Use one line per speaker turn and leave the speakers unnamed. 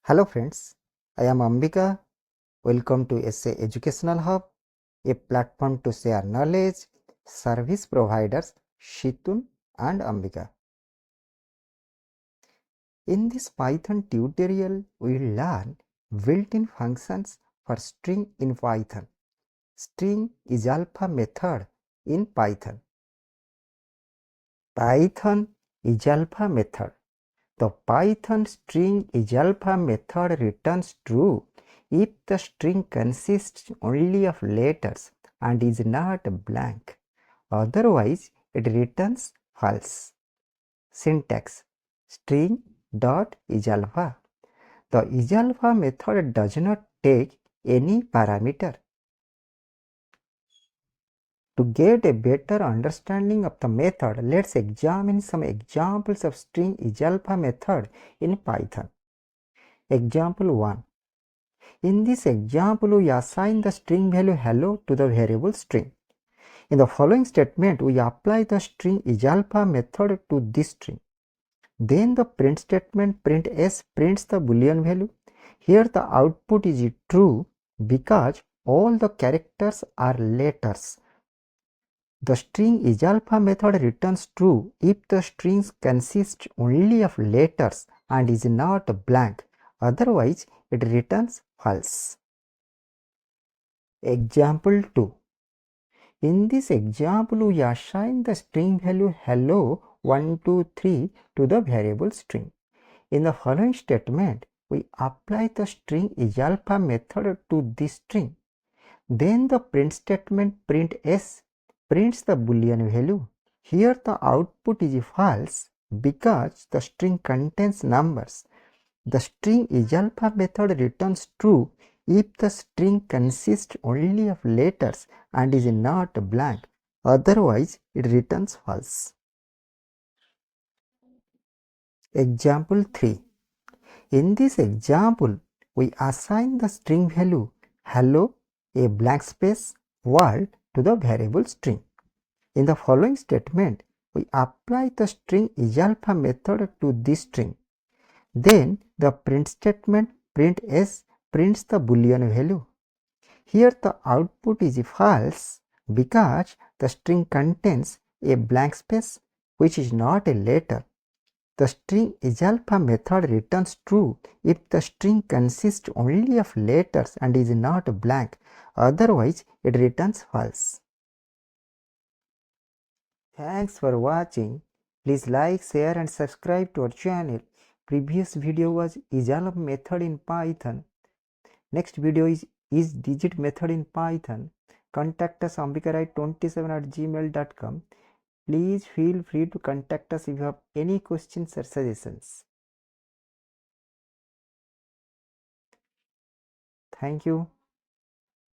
Hello friends, I am Ambika. Welcome to SA Educational Hub, a platform to share knowledge, service providers Situn and Ambika. In this Python tutorial, we will learn built-in functions for string in Python. String.isalpha method in Python. Python.isalpha method. The Python string.isalpha method returns true if the string consists only of letters and is not blank. Otherwise, it returns false. Syntax: string.isalpha. The isalpha method does not take any parameter. To get a better understanding of the method, let's examine some examples of string.isalpha method in Python. Example 1. In this example, we assign the string value hello to the variable string. In the following statement, we apply the string.isalpha method to this string. Then the print statement print s prints the boolean value. Here the output is true because all the characters are letters. The string.isalpha method returns true if the string consists only of letters and is not blank. Otherwise, it returns false. Example 2. In this example, we assign the string value hello 123 to the variable string. In the following statement, we apply the string.isalpha method to this string. Then the print statement print s prints the boolean value. Here the output is false because the string contains numbers. The string.isalpha method returns true if the string consists only of letters and is not blank. Otherwise, it returns false. Example 3. In this example, we assign the string value hello a blank space world to the variable string. In the following statement, we apply the string.isalpha method to this string. Then the print statement print s prints the boolean value. Here the output is false because the string contains a blank space which is not a letter. The string.isalpha method returns true if the string consists only of letters and is not blank. Otherwise, it returns false. Thanks for watching. Please like, share and subscribe to our channel. Previous video was isalpha method in Python. Next video is digit method in Python. Contact us ambikarai27@gmail.com. Please feel free to contact us if you have any questions or suggestions. Thank you.